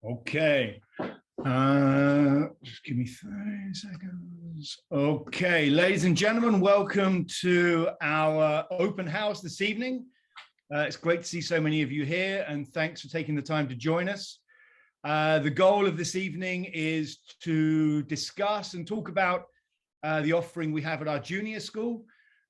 Okay. Just give me 30 seconds. Okay, ladies and gentlemen, welcome to our open house this evening. It's great to see so many of you here, and thanks for taking the time to join us. The goal of this evening is to discuss and talk about the offering we have at our junior school,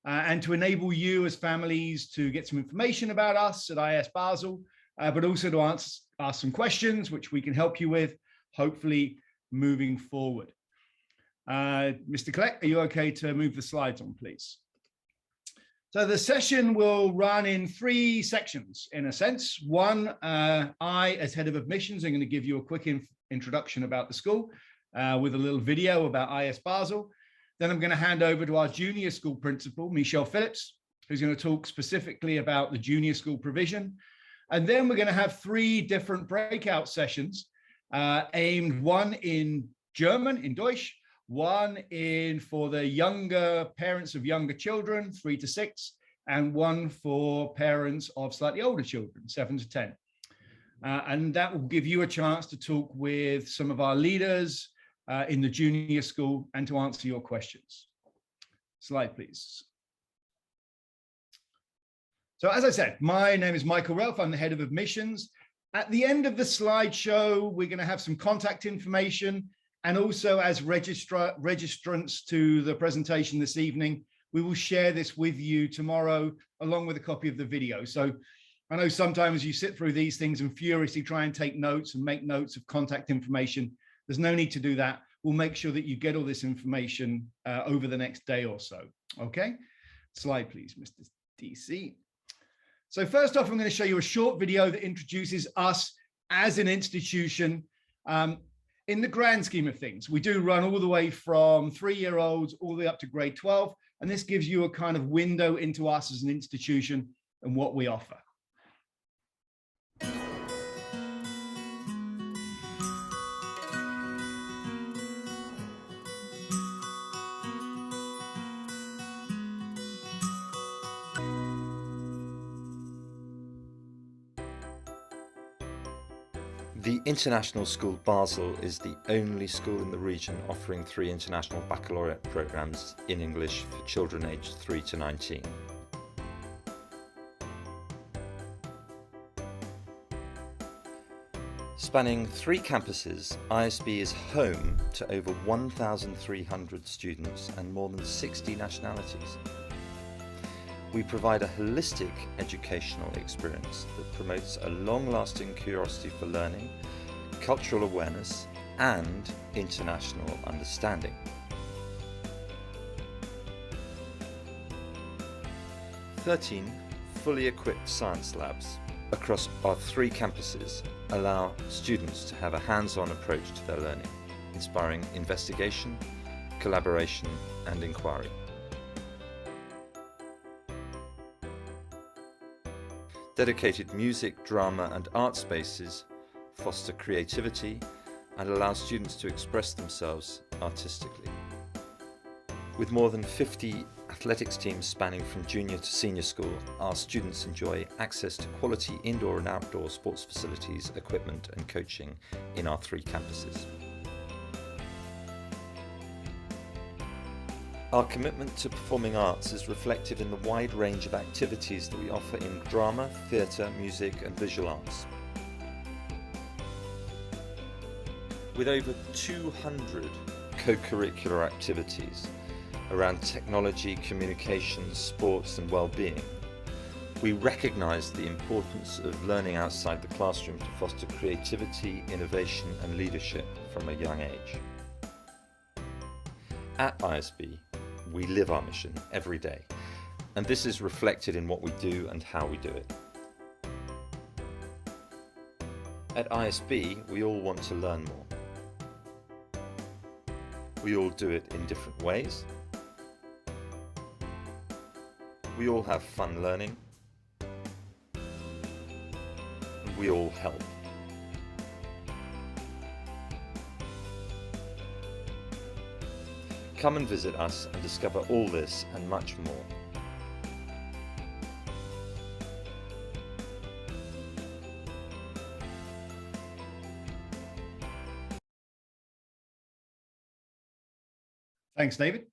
and to enable you as families to get some information about us at IS Basel, but also to ask some questions which we can help you with, hopefully moving forward. Mr. Kleck, are you okay to move the slides on, please? So the session will run in 3 sections, in a sense. One, I, as head of admissions, am going to give you a quick introduction about the school with a little video about IS Basel. Then I'm going to hand over to our junior school principal, Michelle Phillips, who's going to talk specifically about the junior school provision. And then we're going to have 3 different breakout sessions aimed, one in German, in Deutsch, one in for the younger parents of younger children, 3 to 6, and one for parents of slightly older children, 7 to 10. And that will give you a chance to talk with some of our leaders in the junior school and to answer your questions. Slide, please. So as I said, my name is Michael Relf. I'm the head of admissions. At the end of the slideshow, we're going to have some contact information, and also as registrants to the presentation this evening, we will share this with you tomorrow along with a copy of the video. So I know sometimes you sit through these things and furiously try and take notes and make notes of contact information. There's no need to do that. We'll make sure that you get all this information over the next day or so. Okay, slide please, Mr. DC. So first off, I'm going to show you a short video that introduces us as an institution. In the grand scheme of things, we do run all the way from 3-year-olds all the way up to grade 12. And this gives you a kind of window into us as an institution and what we offer. The International School Basel is the only school in the region offering 3 international baccalaureate programmes in English for children aged 3 to 19. Spanning 3 campuses, ISB is home to over 1,300 students and more than 60 nationalities. We provide a holistic educational experience that promotes a long-lasting curiosity for learning, cultural awareness, and international understanding. "13 fully equipped science labs across our 3 campuses allow students to have a hands-on approach to their learning, inspiring investigation, collaboration, and inquiry. Dedicated music, drama and art spaces foster creativity and allow students to express themselves artistically. With more than 50 athletics teams spanning from junior to senior school, our students enjoy access to quality indoor and outdoor sports facilities, equipment and coaching in our 3 campuses. Our commitment to performing arts is reflected in the wide range of activities that we offer in drama, theatre, music and visual arts. With over 200 co-curricular activities around technology, communications, sports and well-being, we recognise the importance of learning outside the classroom to foster creativity, innovation and leadership from a young age. At ISB, we live our mission every day, and this is reflected in what we do and how we do it. At ISB, we all want to learn more. We all do it in different ways. We all have fun learning. And we all help. Come and visit us and discover all this and much more. Thanks, David.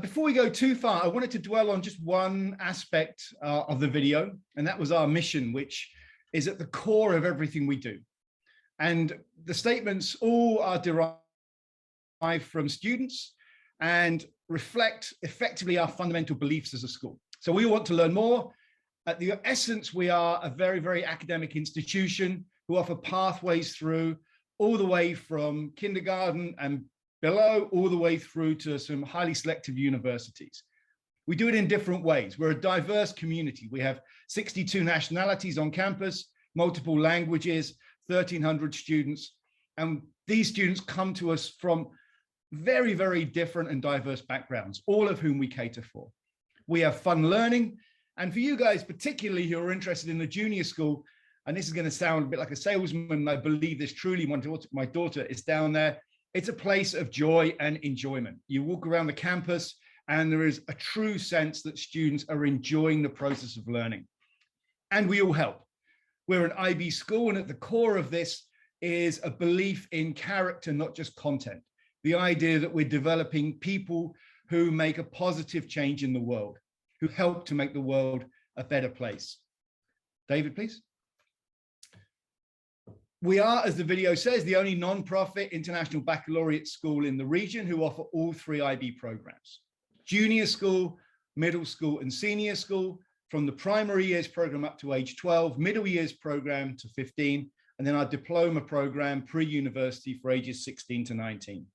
Before we go too far, I wanted to dwell on just one aspect of the video, and that was our mission, which is at the core of everything we do. And the statements all are derived from students and reflect effectively our fundamental beliefs as a school. So we want to learn more. At the essence, we are a very, very academic institution who offer pathways through all the way from kindergarten and below, all the way through to some highly selective universities. We do it in different ways. We're a diverse community. We have 62 nationalities on campus, multiple languages, 1,300 students. And these students come to us from very, very different and diverse backgrounds, all of whom we cater for. We have fun learning. And for you guys, particularly who are interested in the junior school, and this is going to sound a bit like a salesman, I believe this truly, my daughter is down there. It's a place of joy and enjoyment. You walk around the campus and there is a true sense that students are enjoying the process of learning. And we all help. We're an IB school, and at the core of this is a belief in character, not just content. The idea that we're developing people who make a positive change in the world, who help to make the world a better place. David, please. We are, as the video says, the only non-profit international baccalaureate school in the region who offer all 3 IB programs: junior school, middle school, and senior school, from the primary years program up to age 12, middle years program to 15, and then our diploma program pre-university for ages 16 to 19.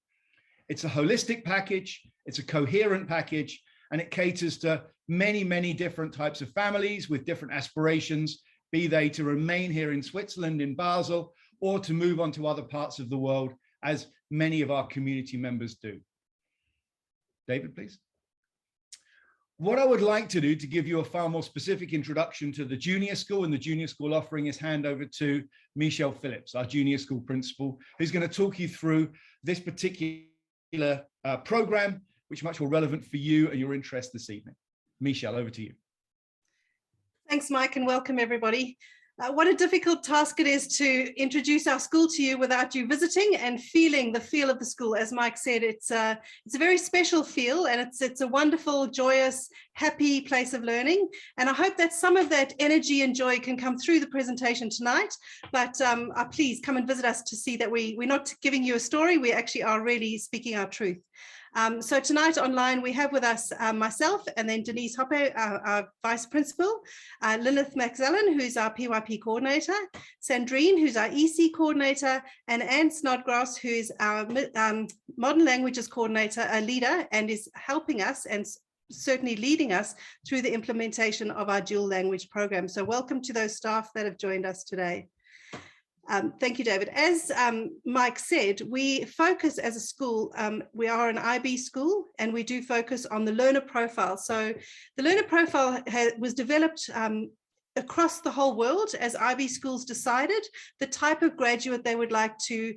It's a holistic package, it's a coherent package, and it caters to many, many different types of families with different aspirations, be they to remain here in Switzerland, in Basel, or to move on to other parts of the world, as many of our community members do. David, please. What I would like to do to give you a far more specific introduction to the junior school and the junior school offering is hand over to Michelle Phillips, our junior school principal, who's going to talk you through this particular program, which is much more relevant for you and your interest this evening. Michelle, over to you. Thanks, Mike, and welcome everybody. What a difficult task it is to introduce our school to you without you visiting and feeling the feel of the school. As Mike said, it's a very special feel, and it's a wonderful, joyous, happy place of learning. And I hope that some of that energy and joy can come through the presentation tonight. But please come and visit us to see that we're not giving you a story. We actually are really speaking our truth. So tonight online we have with us myself, and then Denise Hoppe, our Vice Principal, Lilith McZellen, who's our PYP Coordinator, Sandrine, who's our EC Coordinator, and Anne Snodgrass, who's our Modern Languages Coordinator, a leader, and is helping us and certainly leading us through the implementation of our dual language program. So welcome to those staff that have joined us today. Thank you, David. As Mike said, we focus as a school, we are an IB school, and we do focus on the learner profile. So the learner profile was developed across the whole world as IB schools decided the type of graduate they would like to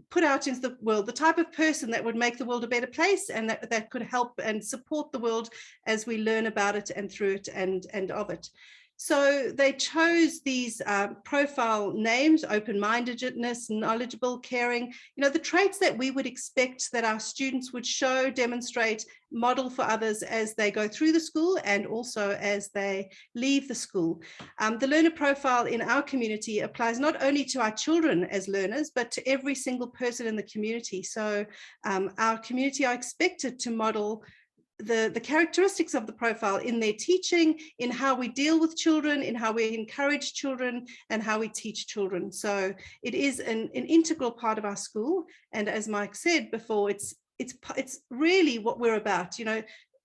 put out into the world, the type of person that would make the world a better place, and that could help and support the world as we learn about it and through it and of it. So they chose these profile names: open-mindedness, knowledgeable, caring, the traits that we would expect that our students would show, demonstrate, model for others as they go through the school and also as they leave the school. The learner profile in our community applies not only to our children as learners, but to every single person in the community. So our community are expected to model the characteristics of the profile in their teaching, in how we deal with children, in how we encourage children, and how we teach children. So it is an integral part of our school. And as Mike said before, it's really what we're about.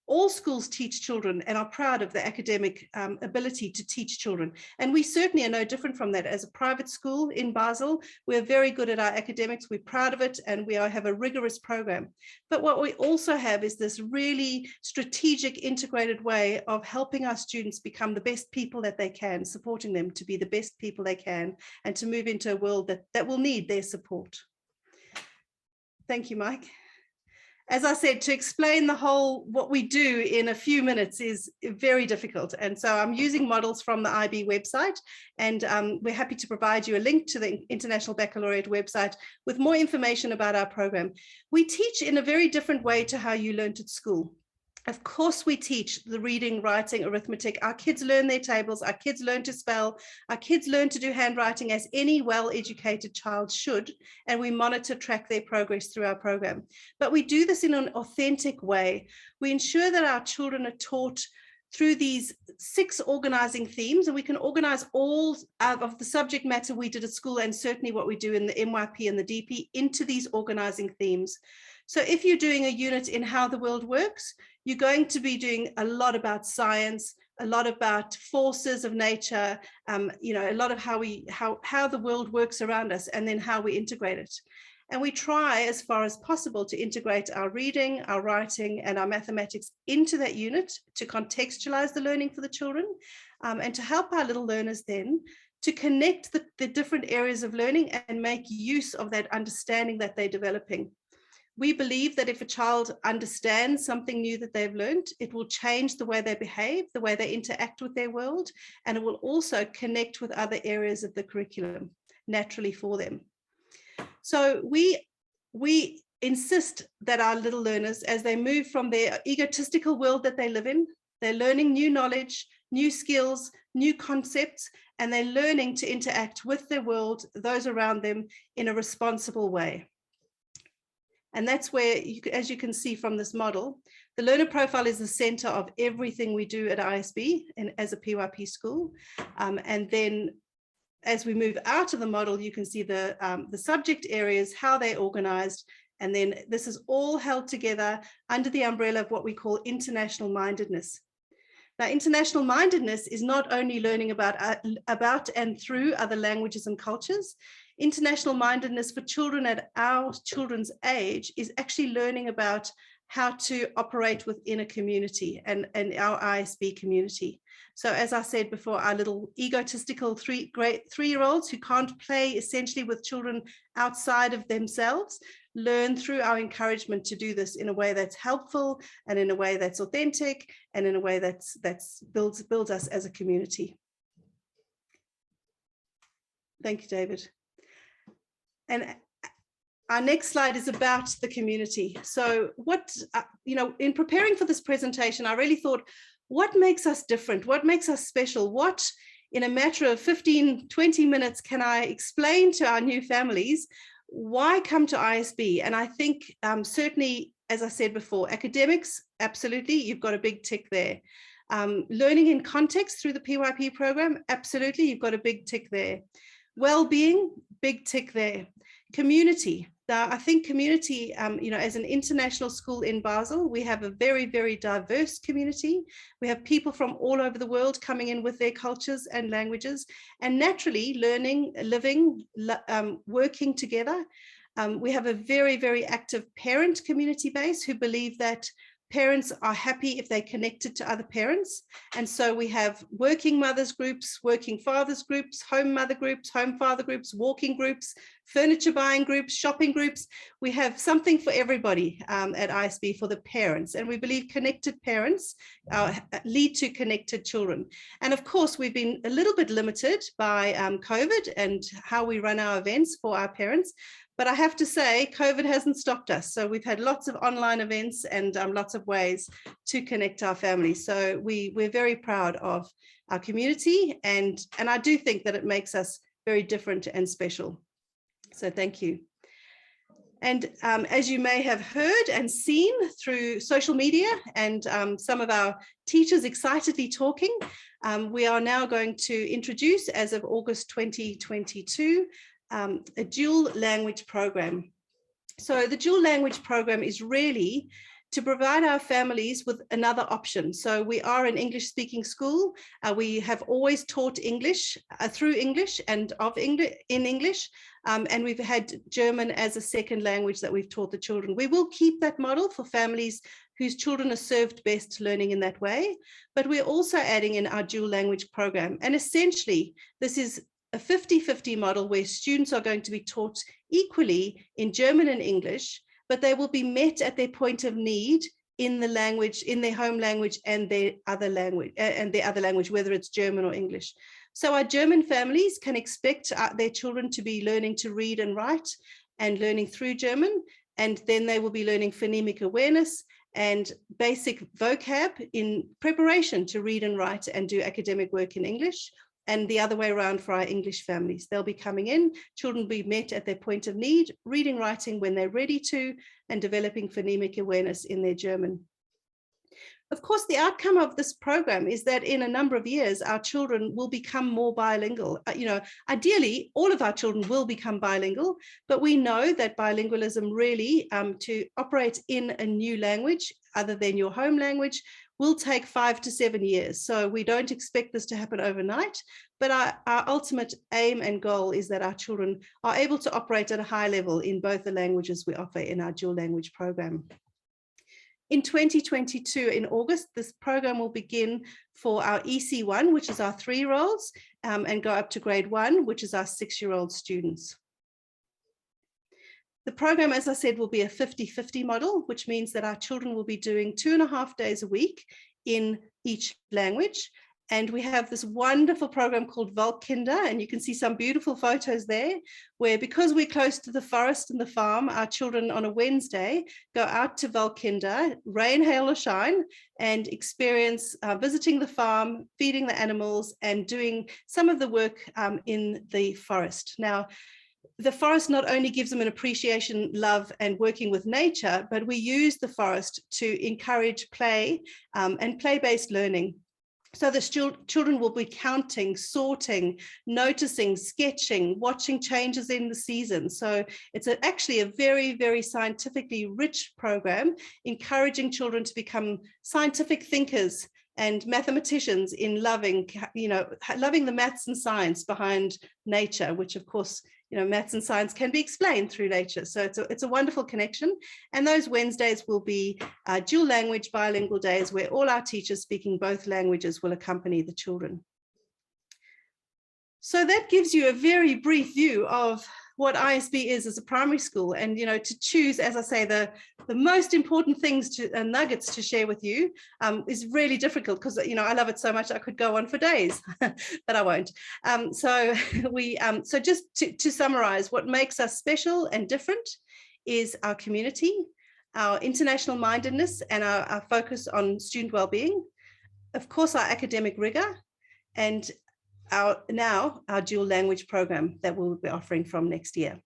All schools teach children and are proud of the academic ability to teach children. And we certainly are no different from that. As a private school in Basel, we're very good at our academics, we're proud of it, and we have a rigorous program. But what we also have is this really strategic, integrated way of helping our students become the best people that they can, supporting them to be the best people they can, and to move into a world that will need their support. Thank you, Mike. as I said, to explain the whole, what we do in a few minutes is very difficult. And so I'm using models from the IB website, and we're happy to provide you a link to the International Baccalaureate website with more information about our program. We teach in a very different way to how you learned at school. Of course, we teach the reading, writing, arithmetic. Our kids learn their tables. Our kids learn to spell. Our kids learn to do handwriting as any well-educated child should. And we monitor, track their progress through our program. But we do this in an authentic way. We ensure that our children are taught through these 6 organizing themes, and we can organize all of the subject matter we did at school, and certainly what we do in the MYP and the DP, into these organizing themes. So if you're doing a unit in how the world works, you're going to be doing a lot about science, a lot about forces of nature, you know, a lot of how the world works around us, and then how we integrate it. And we try as far as possible to integrate our reading, our writing, and our mathematics into that unit to contextualize the learning for the children, and to help our little learners then to connect the different areas of learning and make use of that understanding that they're developing. We believe that if a child understands something new that they've learned, it will change the way they behave, the way they interact with their world, and it will also connect with other areas of the curriculum naturally for them. So we insist that our little learners, as they move from their egotistical world that they live in, they're learning new knowledge, new skills, new concepts, and they're learning to interact with their world, those around them, in a responsible way. And that's where, as you can see from this model, the learner profile is the center of everything we do at ISB and as a PYP school. And then as we move out of the model, you can see the subject areas, how they're organized. And then this is all held together under the umbrella of what we call international mindedness. Now, international mindedness is not only learning about and through other languages and cultures. International mindedness for children at our children's age is actually learning about how to operate within a community and our ISB community. So as I said before, our little egotistical three-year-olds who can't play essentially with children outside of themselves learn through our encouragement to do this in a way that's helpful and in a way that's authentic and in a way that builds us as a community. Thank you, David. And our next slide is about the community. So what, in preparing for this presentation, I really thought, what makes us different? What makes us special? What, in a matter of 15, 20 minutes, can I explain to our new families why come to ISB? And I think certainly, as I said before, academics, absolutely, you've got a big tick there. Learning in context through the PYP program, absolutely, you've got a big tick there. Well-being, big tick there. Community. I think community, as an international school in Basel, we have a very, very diverse community. We have people from all over the world coming in with their cultures and languages, and naturally learning, living, working together. We have a very, very active parent community base who believe that parents are happy if they're connected to other parents. And so we have working mothers groups, working fathers groups, home mother groups, home father groups, walking groups, furniture buying groups, shopping groups. We have something for everybody at ISB for the parents. And we believe connected parents lead to connected children. And of course, we've been a little bit limited by COVID and how we run our events for our parents. But I have to say, COVID hasn't stopped us. So we've had lots of online events and lots of ways to connect our families. So we're very proud of our community. And I do think that it makes us very different and special. So thank you. And as you may have heard and seen through social media and some of our teachers excitedly talking, we are now going to introduce, as of August 2022, a dual language program. So the dual language program is really to provide our families with another option. So we are an English speaking school. We have always taught English through English and in English. And we've had German as a second language that we've taught the children. We will keep that model for families whose children are served best learning in that way. But we're also adding in our dual language program. And essentially, this is a 50-50 model where students are going to be taught equally in German and English, but they will be met at their point of need in the language, in their home language and their other language, whether it's German or English. So our German families can expect their children to be learning to read and write and learning through German, and then they will be learning phonemic awareness and basic vocab in preparation to read and write and do academic work in English. And the other way around for our English families. They'll be coming in, children will be met at their point of need, reading, writing when they're ready to, and developing phonemic awareness in their German. Of course, the outcome of this program is that in a number of years, our children will become more bilingual. Ideally, all of our children will become bilingual, but we know that bilingualism really, to operate in a new language other than your home language, will take 5 to 7 years. So we don't expect this to happen overnight, but our ultimate aim and goal is that our children are able to operate at a high level in both the languages we offer in our dual language program. In 2022, in August, this program will begin for our EC1, which is our 3-year-olds, and go up to grade 1, which is our 6-year-old students. The program, as I said, will be a 50-50 model, which means that our children will be doing 2.5 days a week in each language. And we have this wonderful program called Waldkinder, and you can see some beautiful photos there, where because we're close to the forest and the farm, our children on a Wednesday go out to Waldkinder, rain, hail or shine, and experience visiting the farm, feeding the animals, and doing some of the work in the forest. Now, the forest not only gives them an appreciation, love, and working with nature, but we use the forest to encourage play and play-based learning. So the children will be counting, sorting, noticing, sketching, watching changes in the season. So it's actually a very, very scientifically rich program, encouraging children to become scientific thinkers and mathematicians in loving the maths and science behind nature, which of course, maths and science can be explained through nature. So it's a wonderful connection. And those Wednesdays will be dual language bilingual days where all our teachers speaking both languages will accompany the children. So that gives you a very brief view of what ISB is as a primary school. And, to choose, as I say, the most important things and nuggets to share with you is really difficult because, I love it so much. I could go on for days, but I won't. So just to summarize, what makes us special and different is our community, our international mindedness, and our focus on student well-being. Of course, our academic rigor, and our dual language program that we'll be offering from next year.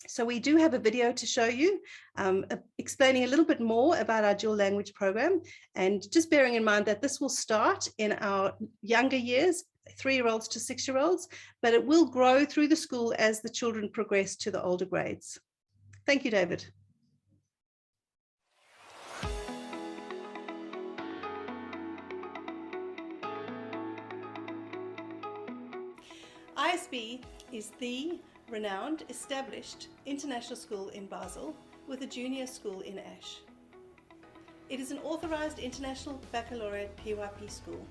So we do have a video to show you explaining a little bit more about our dual language program, and just bearing in mind that this will start in our younger years, 3-year-olds to 6-year-olds, but it will grow through the school as the children progress to the older grades. Thank you, David. ISB is the renowned, established international school in Basel with a junior school in Ash. It is an authorized international baccalaureate PYP school,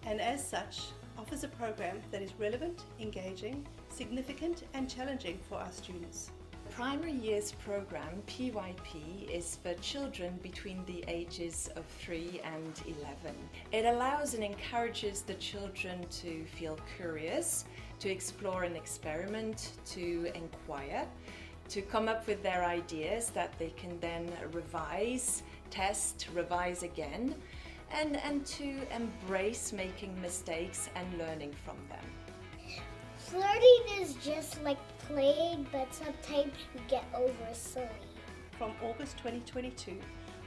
and as such offers a program that is relevant, engaging, significant and challenging for our students. Primary years program, PYP, is for children between the ages of 3 and 11. It allows and encourages the children to feel curious, to explore and experiment, to inquire, to come up with their ideas that they can then revise, test, revise again, and to embrace making mistakes and learning from them. Flirting is just like playing, but sometimes we get over silly. From August 2022,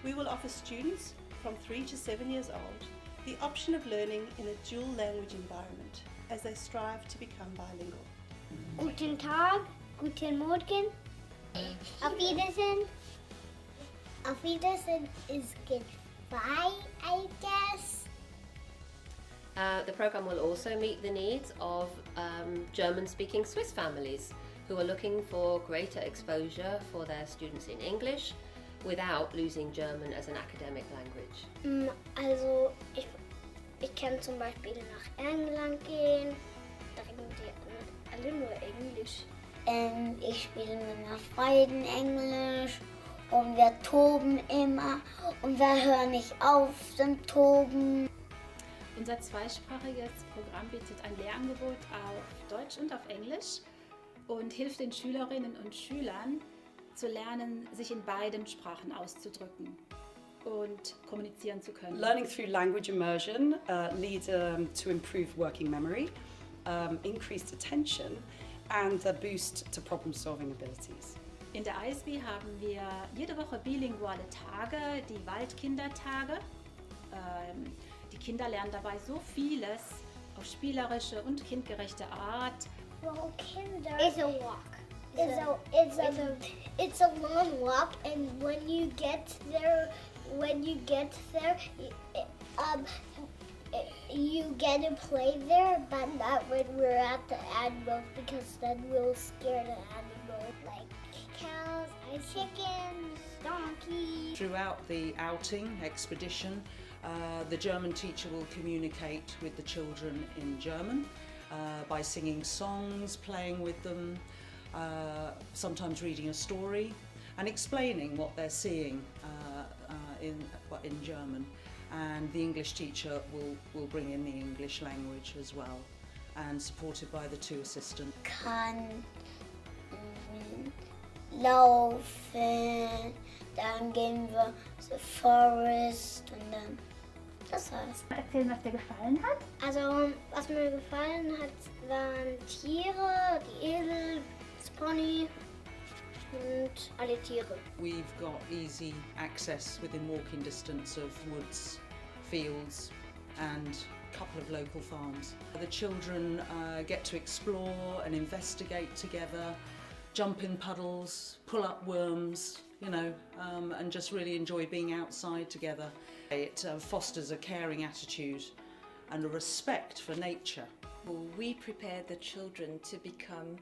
we will offer students from 3 to 7 years old the option of learning in a dual language environment as they strive to become bilingual. Guten Tag, guten Morgen, auf Wiedersehen. Auf Wiedersehen is goodbye, I guess. The program will also meet the needs of German-speaking Swiss families who are looking for greater exposure for their students in English without losing German as an academic language. Also, ich kann zum Beispiel nach England gehen, da reden die alle nur Englisch. Ich spiele mit meiner Freundin Englisch und wir toben immer und wir hören nicht auf zum Toben. Unser zweisprachiges Programm bietet ein Lehrangebot auf Deutsch und auf Englisch und hilft den Schülerinnen und Schülern zu lernen, sich in beiden Sprachen auszudrücken und kommunizieren zu können. Learning through language immersion leads to improved working memory, increased attention and a boost to problem-solving abilities. In der ISB haben wir jede Woche bilinguale Tage, die Waldkindertage. Die Kinder lernen dabei so vieles auf spielerische und kindgerechte Art. Well, kinder is a walk. It's a long walk, and when you get there, you get to play there, but not when we're at the animals, because then we'll scare the animals, like cows, chickens, donkeys. Throughout the outing expedition, the German teacher will communicate with the children in German by singing songs, playing with them, sometimes reading a story and explaining what they're seeing in German. And the English teacher will bring in the English language as well, and supported by the two assistants. Kann laufen, dann gehen wir zur Forest und dann das war's. Erzählen, was dir gefallen hat? Also, was mir gefallen hat, waren Tiere, die Esel, das Pony und alle Tiere. We've got easy access within walking distance of woods, fields and a couple of local farms. The children get to explore and investigate together, jump in puddles, pull up worms, you know, and just really enjoy being outside together. It fosters a caring attitude and a respect for nature. We prepare the children to become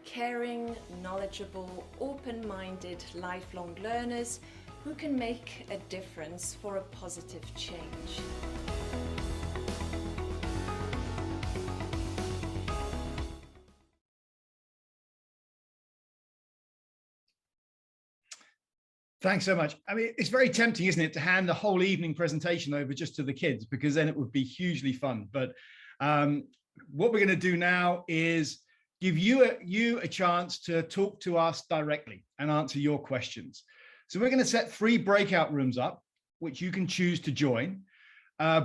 caring, knowledgeable, open-minded, lifelong learners who can make a difference for a positive change. Thanks so much. I mean, it's very tempting, isn't it, to hand the whole evening presentation over just to the kids, because then it would be hugely fun. But what we're going to do now is give you a chance to talk to us directly and answer your questions. So we're going to set 3 breakout rooms up, which you can choose to join.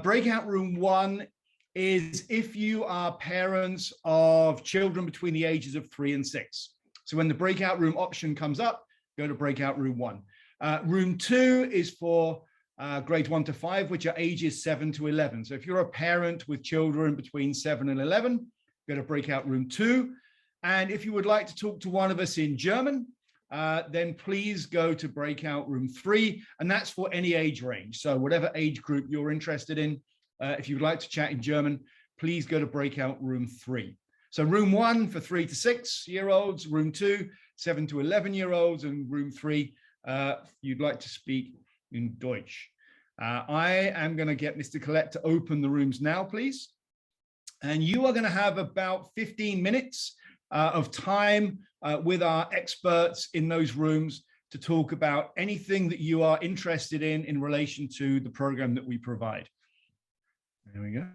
Breakout room 1 is if you are parents of children between the ages of 3 and 6. So when the breakout room option comes up, go to breakout room 1. Room 2 is for grades 1 to 5, which are ages 7 to 11. So if you're a parent with children between 7 and 11, go to breakout room 2. And if you would like to talk to one of us in German, then please go to breakout room 3, and that's for any age range. So whatever age group you're interested in, if you'd like to chat in German, please go to breakout room 3. So room 1 for 3 to 6-year-olds, room 2, 7 to 11-year-olds, and room 3, you'd like to speak in Deutsch. I am going to get Mr. Collette to open the rooms now, please. And you are going to have about 15 minutes of time with our experts in those rooms to talk about anything that you are interested in relation to the program that we provide. There we go.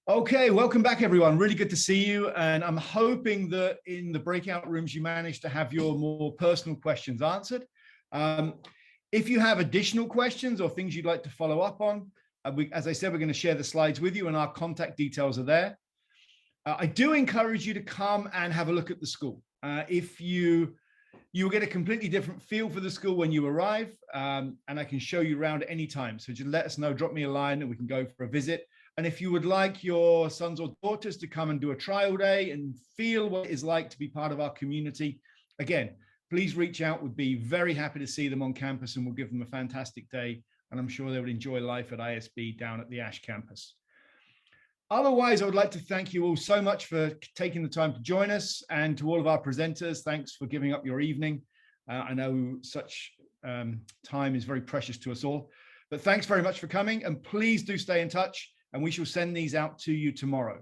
Okay, welcome back, everyone. Really good to see you. And I'm hoping that in the breakout rooms, you managed to have your more personal questions answered. If you have additional questions or things you'd like to follow up on, as I said, we're going to share the slides with you, and our contact details are there. I do encourage you to come and have a look at the school. You'll get a completely different feel for the school when you arrive, and I can show you around at any time. So just let us know, drop me a line, and we can go for a visit. And if you would like your sons or daughters to come and do a trial day and feel what it is like to be part of our community, again, please reach out. We'd be very happy to see them on campus, and we'll give them a fantastic day. And I'm sure they would enjoy life at ISB down at the Ash campus. Otherwise, I would like to thank you all so much for taking the time to join us, and to all of our presenters, thanks for giving up your evening. I know such time is very precious to us all, but thanks very much for coming, and please do stay in touch, and we shall send these out to you tomorrow.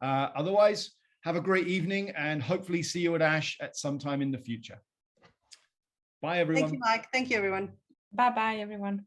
Otherwise, Have a great evening and hopefully see you at ASH at some time in the future. Bye, everyone. Thank you, Mike. Thank you, everyone. Bye-bye, everyone.